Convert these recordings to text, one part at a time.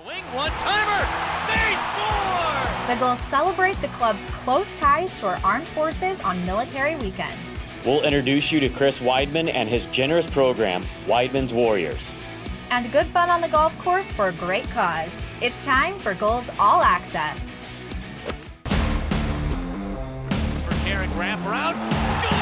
Wing one-timer, they score! The Gulls celebrate the club's close ties to our armed forces on Military Weekend. We'll introduce you to Chris Wideman and his generous program, Wideman's Warriors. And good fun on the golf course for a great cause. It's time for Gulls All Access. For Carrick, wrap around, score!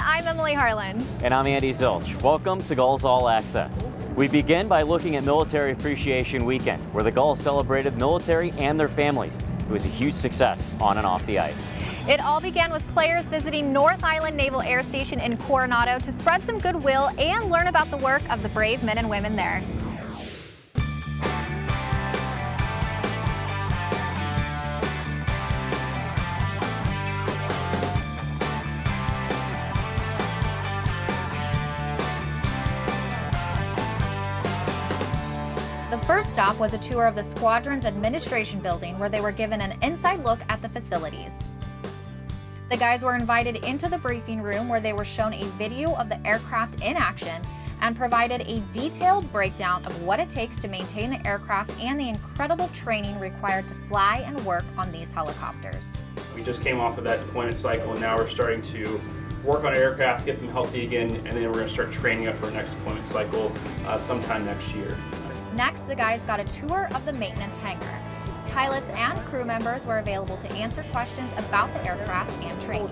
I'm Emily Harlan. And I'm Andy Zilch. Welcome to Gulls All Access. We begin by looking at Military Appreciation Weekend, where the Gulls celebrated military and their families. It was a huge success on and off the ice. It all began with players visiting North Island Naval Air Station in Coronado to spread some goodwill and learn about the work of the brave men and women there. The first stop was a tour of the squadron's administration building, where they were given an inside look at the facilities. The guys were invited into the briefing room, where they were shown a video of the aircraft in action and provided a detailed breakdown of what it takes to maintain the aircraft and the incredible training required to fly and work on these helicopters. We just came off of that deployment cycle, and now we're starting to work on aircraft, get them healthy again, and then we're going to start training up for our next deployment cycle sometime next year. Next, the guys got a tour of the maintenance hangar. Pilots and crew members were available to answer questions about the aircraft and training.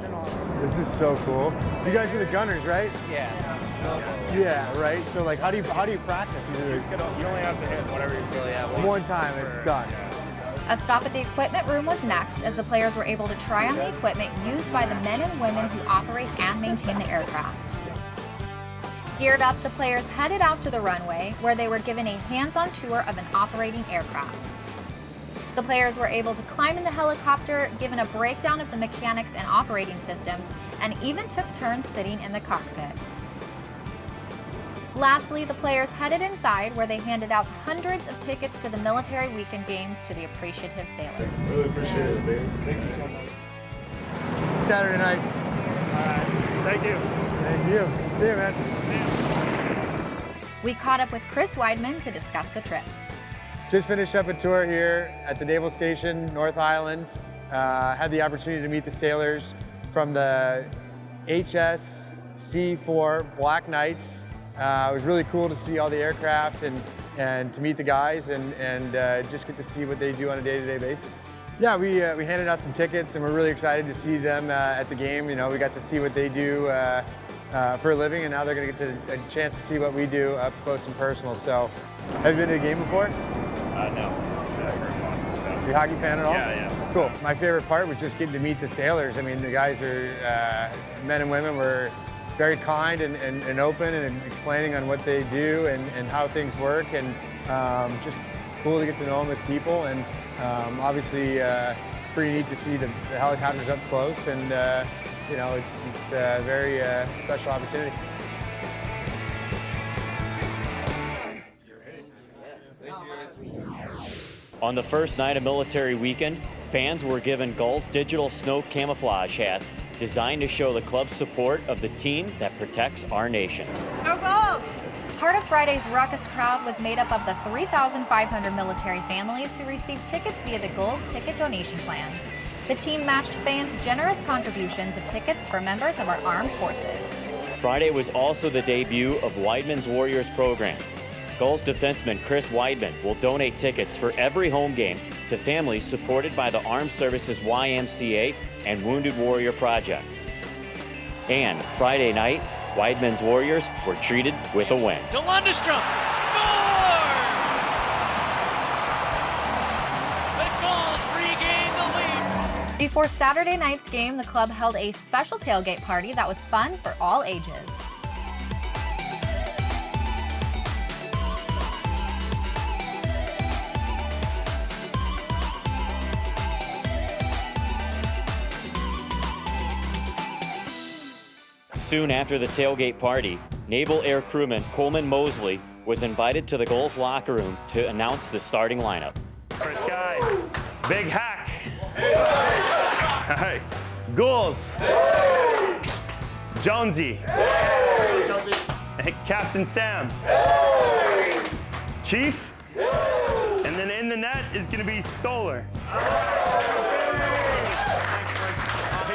This is so cool. You guys are the gunners, right? Yeah. Yeah, right. So like, how do you practice? You only have to hit whatever you feel. Yeah. One time, it's done. A stop at the equipment room was next, as the players were able to try on the equipment used by the men and women who operate and maintain the aircraft. Geared up, the players headed out to the runway, where they were given a hands-on tour of an operating aircraft. The players were able to climb in the helicopter, given a breakdown of the mechanics and operating systems, and even took turns sitting in the cockpit. Lastly, the players headed inside, where they handed out hundreds of tickets to the Military Weekend games to the appreciative sailors. Really appreciate it, baby. Thank you so much. Saturday night. All right. Thank you. Thank you. See you, man. We caught up with Chris Wideman to discuss the trip. Just finished up a tour here at the Naval Station, North Island. Had the opportunity to meet the sailors from the HSC-4 Black Knights. It was really cool to see all the aircraft and to meet the guys and just get to see what they do on a day-to-day basis. Yeah, we handed out some tickets, and we're really excited to see them at the game. You know, we got to see what they do for a living, and now they're going to get a chance to see what we do up close and personal. So, have you been to a game before? No. You a hockey fan at all? Yeah. Cool. My favorite part was just getting to meet the sailors. I mean, the guys are, men and women were very kind and open and explaining on what they do and how things work, and just cool to get to know them as people, and obviously pretty neat to see the helicopters up close, and you know, it's a very special opportunity. On the first night of Military Weekend, fans were given Gulls digital snow camouflage hats designed to show the club's support of the team that protects our nation. Go Gulls! Part of Friday's ruckus crowd was made up of the 3,500 military families who received tickets via the Gulls ticket donation plan. The team matched fans' generous contributions of tickets for members of our armed forces. Friday was also the debut of Wideman's Warriors program. Gulls defenseman Chris Wideman will donate tickets for every home game to families supported by the Armed Services YMCA and Wounded Warrior Project. And Friday night, Wideman's Warriors were treated with a win. To Lundestrom, scores! The Gulls regain the lead. Before Saturday night's game, the club held a special tailgate party that was fun for all ages. Soon after the tailgate party, Naval Air Crewman Coleman Mosley was invited to the Gulls locker room to announce the starting lineup. First guy, Big Hack. All right, Gulls. Jonesy. Captain Sam. Chief. And then in the net is going to be Stoller. Thank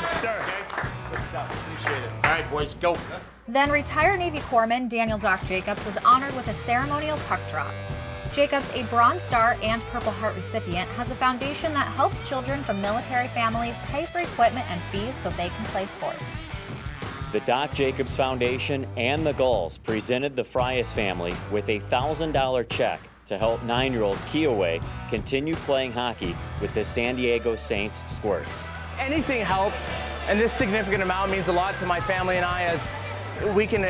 you, sir. Good stuff. Appreciate it. All right, boys, go. Then retired Navy Corpsman Daniel Doc Jacobs was honored with a ceremonial puck drop. Jacobs, a Bronze Star and Purple Heart recipient, has a foundation that helps children from military families pay for equipment and fees so they can play sports. The Doc Jacobs Foundation and the Gulls presented the Frias family with a $1,000 check to help 9-year-old Kiowa continue playing hockey with the San Diego Saints Squirts. Anything helps, and this significant amount means a lot to my family and I, as we can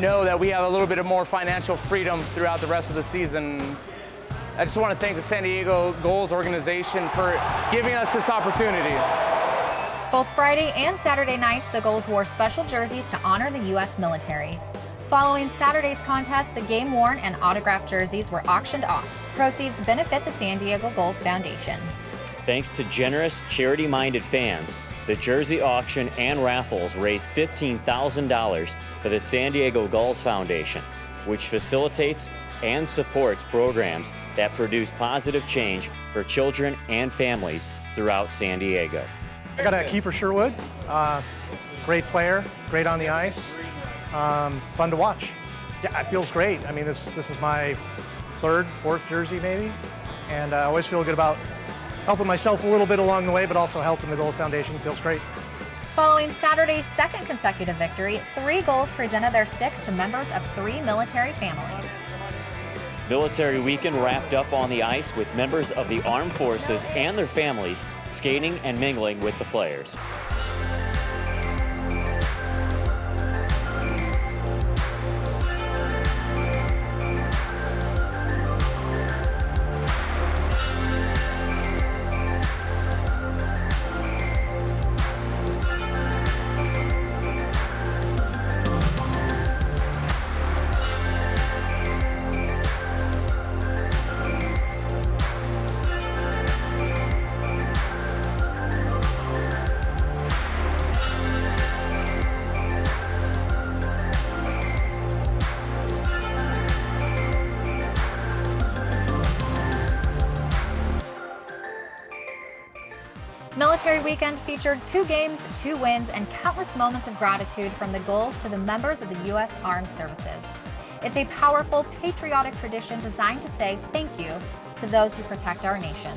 know that we have a little bit of more financial freedom throughout the rest of the season. I just want to thank the San Diego Gulls organization for giving us this opportunity. Both Friday and Saturday nights, the Gulls wore special jerseys to honor the U.S. military. Following Saturday's contest, the game-worn and autographed jerseys were auctioned off. Proceeds benefit the San Diego Gulls Foundation. Thanks to generous, charity-minded fans, the jersey auction and raffles raised $15,000 for the San Diego Gulls Foundation, which facilitates and supports programs that produce positive change for children and families throughout San Diego. I got a Kiefer Sherwood, great player, great on the ice, fun to watch. Yeah, it feels great. I mean, this is my third, fourth jersey maybe, and I always feel good about helping myself a little bit along the way, but also helping the Gulls Foundation. Feels great. Following Saturday's second consecutive victory, 3 Gulls presented their sticks to members of 3 military families. Military Weekend wrapped up on the ice with members of the armed forces and their families skating and mingling with the players. Military Weekend featured 2 games, 2 wins, and countless moments of gratitude from the Gulls to the members of the U.S. Armed Services. It's a powerful, patriotic tradition designed to say thank you to those who protect our nation.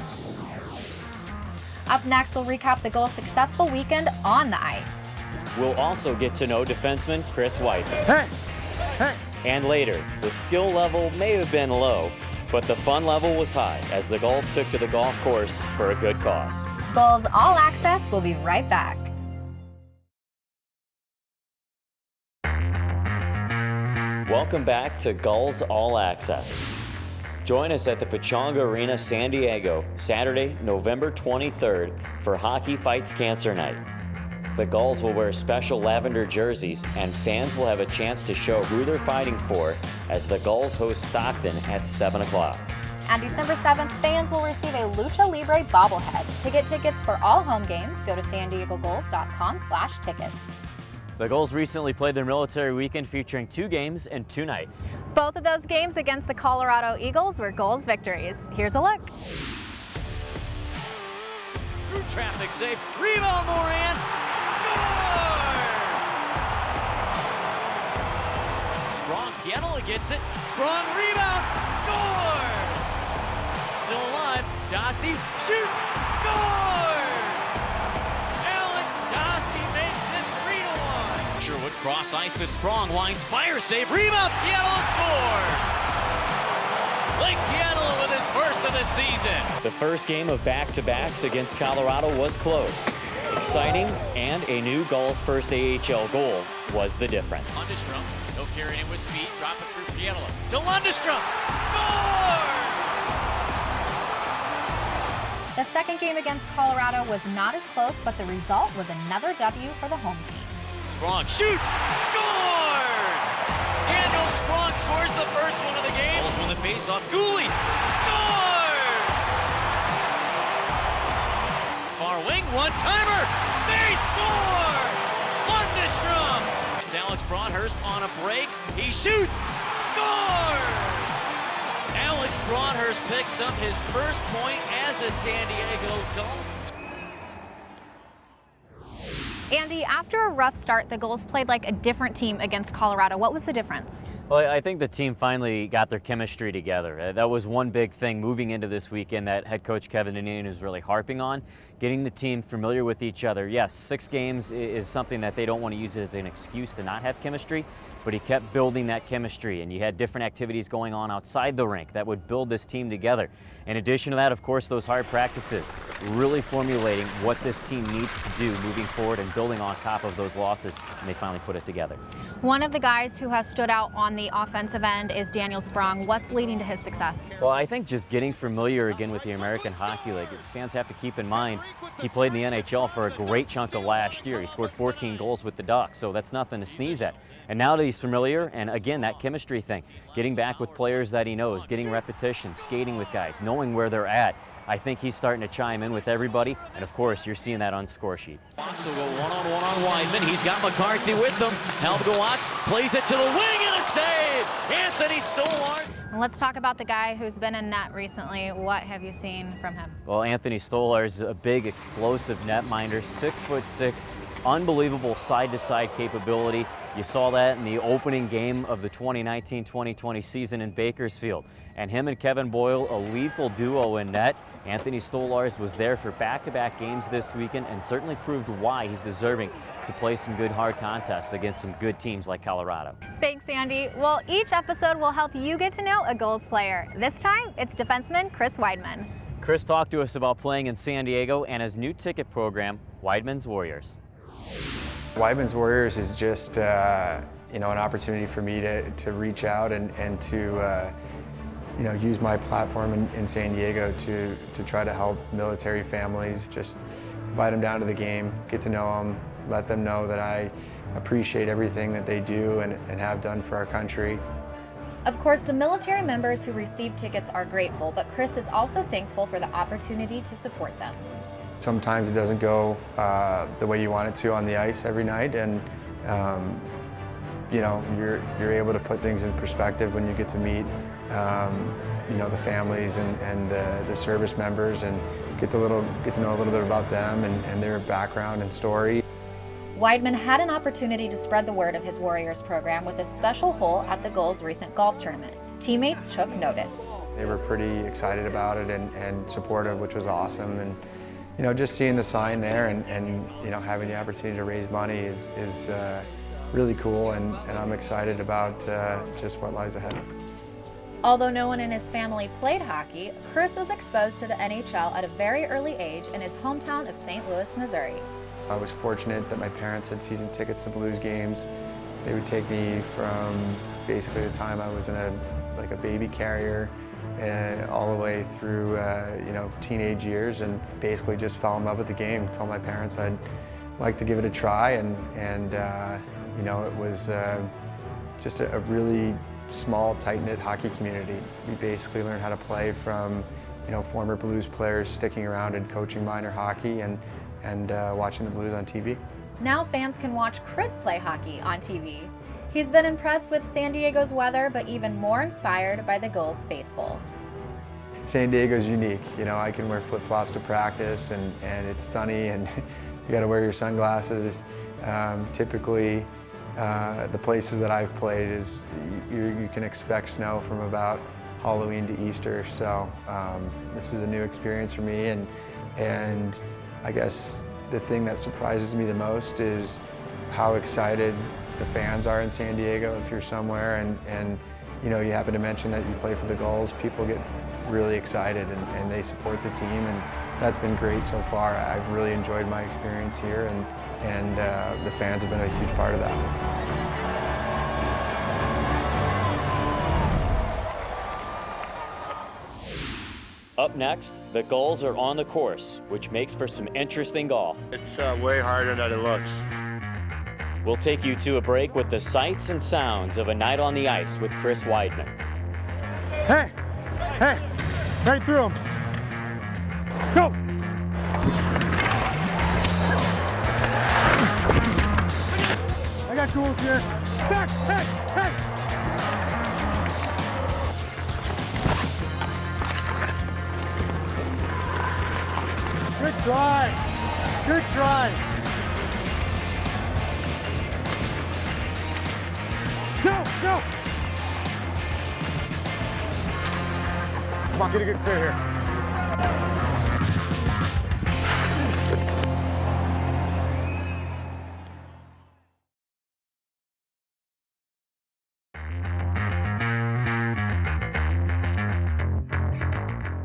Up next, we'll recap the Gulls' successful weekend on the ice. We'll also get to know defenseman Chris Wideman. And later, the skill level may have been low, but the fun level was high as the Gulls took to the golf course for a good cause. Gulls All Access will be right back. Welcome back to Gulls All Access. Join us at the Pechanga Arena, San Diego, Saturday, November 23rd for Hockey Fights Cancer Night. The Gulls will wear special lavender jerseys, and fans will have a chance to show who they're fighting for as the Gulls host Stockton at 7 o'clock. On December 7th, fans will receive a Lucha Libre bobblehead. To get tickets for all home games, go to sandiegogulls.com/tickets. The Gulls recently played their military weekend featuring 2 games and 2 nights. Both of those games against the Colorado Eagles were Gulls victories. Here's a look. Through traffic save. Rebound Moran. Scores! Strong Pianola gets it. Strong rebound. Scores! Still alive. Dostie shoots. Scores! Alex Dostie makes it 3-1. Sherwood cross ice to Sprong. Lines fire save. Rebound. Pianola scores! Blake Pianola with his first of the season. The first game of back-to-backs against Colorado was close. Exciting, and a new Gulls' first AHL goal was the difference. Lundestrom, he'll carry it in with speed, drop it through Pianola to Lundestrom. Scores! The second game against Colorado was not as close, but the result was another W for the home team. Sprong shoots, scores! Daniel Sprong scores the first one of the game. Gulls win the face-off. Gooley scores! Far wing, one-timer. They score! Lundestrom. It's Alex Broadhurst on a break. He shoots, scores! Alex Broadhurst picks up his first point as a San Diego Gull. Andy, after a rough start, the Gulls played like a different team against Colorado. What was the difference? Well, I think the team finally got their chemistry together. That was one big thing moving into this weekend that head coach Kevin Dineen is really harping on, getting the team familiar with each other. Yes, 6 games is something that they don't want to use as an excuse to not have chemistry, but he kept building that chemistry, and you had different activities going on outside the rink that would build this team together. In addition to that, of course, those hard practices, really formulating what this team needs to do moving forward and building on top of those losses, and they finally put it together. One of the guys who has stood out on the offensive end is Daniel Sprong. What's leading to his success? Well, I think just getting familiar again with the American Hockey League. Fans have to keep in mind he played in the NHL for a great chunk of last year. He scored 14 goals with the Ducks, so that's nothing to sneeze at. And now that he's familiar, and again, that chemistry thing, getting back with players that he knows, getting repetition, skating with guys, knowing where they're at, I think he's starting to chime in with everybody, and of course, you're seeing that on score sheet. Fox will go one-on-one on Wideman. He's got McCarthy with him. Helmgewachs plays it to the wing and a save! Anthony Stolarz. And let's talk about the guy who's been in net recently. What have you seen from him? Well, Anthony Stolarz is a big, explosive netminder, 6'6", unbelievable side-to-side capability. You saw that in the opening game of the 2019-2020 season in Bakersfield. And him and Kevin Boyle, a lethal duo in net. Anthony Stolarz was there for back-to-back games this weekend and certainly proved why he's deserving to play some good hard contests against some good teams like Colorado. Thanks, Andy. Well, each episode will help you get to know a Gulls player. This time, it's defenseman Chris Wideman. Chris talked to us about playing in San Diego and his new ticket program, Wideman's Warriors. Wideman's Warriors is just an opportunity for me to reach out and to use my platform in San Diego to try to help military families, just invite them down to the game, get to know them, let them know that I appreciate everything that they do and have done for our country. Of course, the military members who receive tickets are grateful, but Chris is also thankful for the opportunity to support them. Sometimes it doesn't go the way you want it to on the ice every night, and you're able to put things in perspective when you get to meet the families and the service members, and get to know a little bit about them and their background and story. Weidman had an opportunity to spread the word of his Warriors program with a special hole at the Gulls' recent golf tournament. Teammates took notice. They were pretty excited about it and supportive, which was awesome. And just seeing the sign there and having the opportunity to raise money is really cool, and I'm excited about just what lies ahead. Although no one in his family played hockey, Chris was exposed to the NHL at a very early age in his hometown of St. Louis, Missouri. I was fortunate that my parents had season tickets to Blues games. They would take me from basically the time I was in a baby carrier all the way through teenage years, and basically just fell in love with the game. Told my parents I'd like to give it a try, and it was just a really small, tight-knit hockey community. We basically learned how to play from former Blues players sticking around and coaching minor hockey and watching the Blues on TV. Now fans can watch Chris play hockey on TV. He's been impressed with San Diego's weather, but even more inspired by the Gulls faithful. San Diego's unique. I can wear flip-flops to practice, and it's sunny, and you got to wear your sunglasses. Typically, the places that I've played is you can expect snow from about Halloween to Easter. So this is a new experience for me, and I guess the thing that surprises me the most is how excited the fans are in San Diego. If you're somewhere and you happen to mention that you play for the Gulls, people get really excited and they support the team, and that's been great so far. I've really enjoyed my experience here, and the fans have been a huge part of that. Up next, the Gulls are on the course, which makes for some interesting golf. It's way harder than it looks. We'll take you to a break with the sights and sounds of a night on the ice with Chris Wideman. Hey, right through him. Go. I got Gulls here. Back, hey. Good try. Good try. Go. Come on, get a good clear here.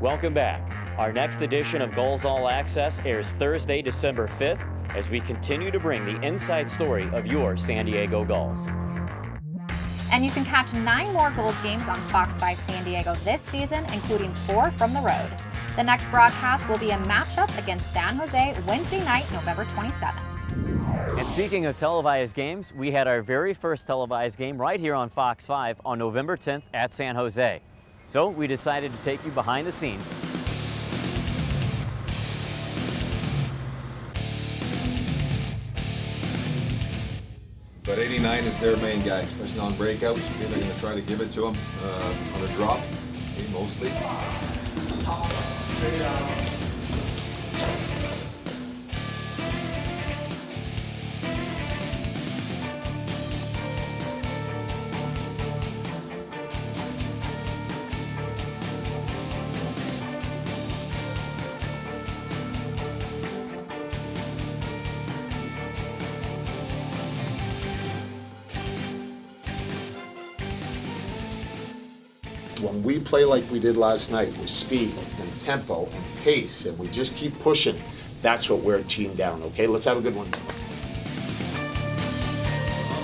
Welcome back. Our next edition of Gulls All Access airs Thursday, December 5th, as we continue to bring the inside story of your San Diego Gulls. And you can catch 9 more Gulls games on Fox 5 San Diego this season, including 4 from the road. The next broadcast will be a matchup against San Jose Wednesday night, November 27th. And speaking of televised games, we had our very first televised game right here on Fox 5 on November 10th at San Jose. So we decided to take you behind the scenes. But 89 is their main guy, especially on breakouts. They're going to try to give it to him on a drop, mostly. When we play like we did last night with speed and tempo and pace, and we just keep pushing, that's what we're teeing down, okay? Let's have a good one.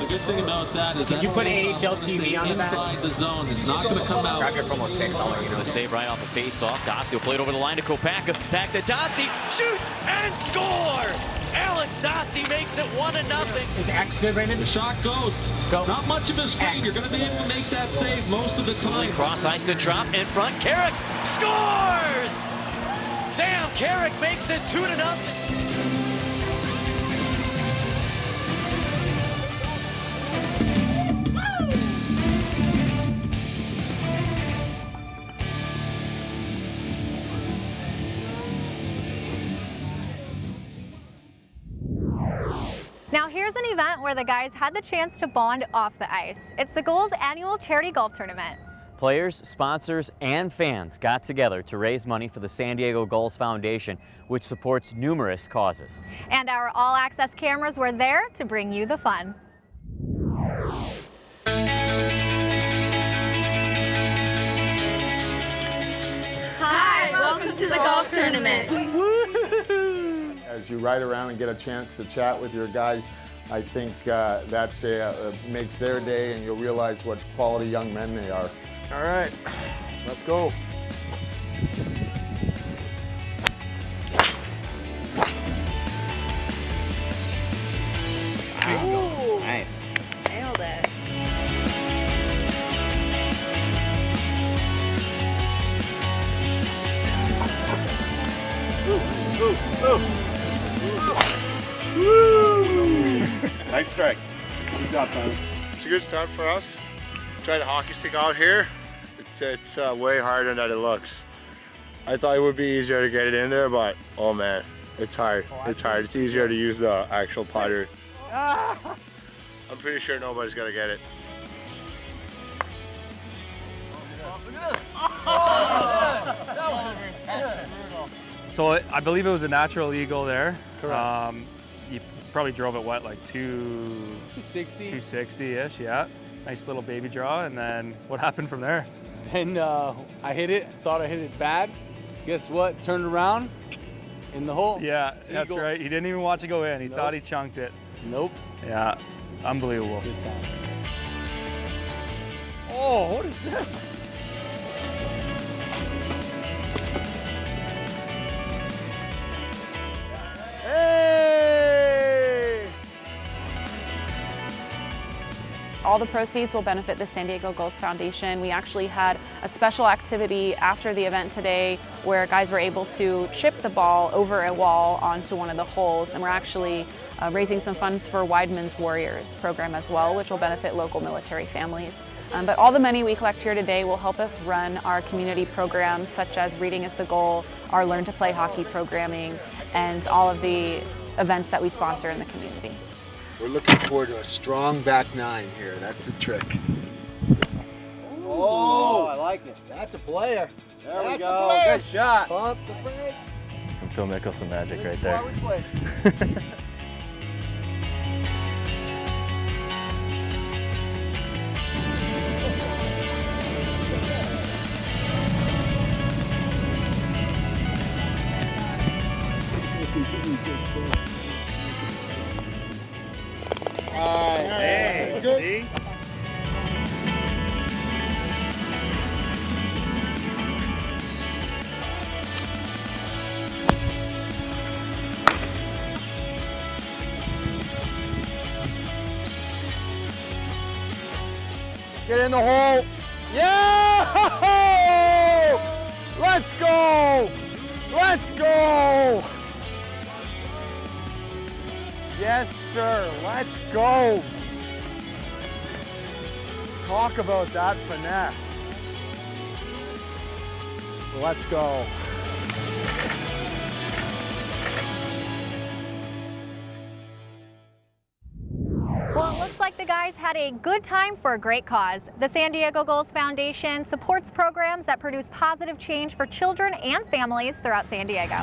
The good thing about that is that you put AHL TV on the back. Inside the zone, it's not going to come out. Grab your promo 6. I'll let you do the save right off the face-off. Dosti will play it over the line to Kopaka. Back to Dosti. Shoots and scores! Alex Dosti makes it 1-0. Is X good right now? The shot goes. Go. Not much of a screen. You're going to be able to make that save most of the time. Cross ice to drop in front. Carrick scores! Sam Carrick makes it 2-0. Now here's an event where the guys had the chance to bond off the ice. It's the Gulls' annual charity golf tournament. Players, sponsors, and fans got together to raise money for the San Diego Gulls Foundation, which supports numerous causes. And our All Access cameras were there to bring you the fun. Hi, welcome to the golf tournament. As you ride around and get a chance to chat with your guys, I think that's makes their day, and you'll realize what quality young men they are. All right, let's go. Ooh, nice. Nailed it. Nice strike. Good job, Tyler. It's a good start for us. Try the hockey stick out here. It's way harder than it looks. I thought it would be easier to get it in there, but oh man, it's hard. It's hard. It's easier to use the actual putter. I'm pretty sure nobody's gonna get it. So I believe it was a natural eagle there. Correct. You probably drove it, what, like 260? 260-ish, yeah. Nice little baby draw, and then what happened from there? Then I hit it, thought I hit it bad. Guess what? Turned around in the hole. Yeah, that's right. He didn't even watch it go in. He thought he chunked it. Nope. Yeah, unbelievable. Good time. Oh, what is this? Hey! all the proceeds will benefit the San Diego Gulls Foundation. We actually had a special activity after the event today where guys were able to chip the ball over a wall onto one of the holes, and we're actually raising some funds for Wideman's Warriors program as well, which will benefit local military families. But all the money we collect here today will help us run our community programs such as Reading is the Goal, our Learn to Play Hockey programming, and all of the events that we sponsor in the community. We're looking forward to a strong back nine here. That's the trick. Oh, I like it. That's a player. There we That's go. a player. Good shot. Pump the brake. Some Phil Mickelson magic This right is there. why we play. All right. Hey, Good. see? Get in the hole. Yeah! Let's go! Let's go! Yes, sir. Let's go. Talk about that finesse. Let's go. Well, it looks like the guys had a good time for a great cause. The San Diego Gulls Foundation supports programs that produce positive change for children and families throughout San Diego.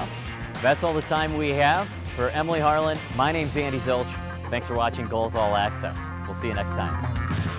That's all the time we have. For Emily Harlan, my name's Andy Zilch. Thanks for watching Gulls All Access. We'll see you next time.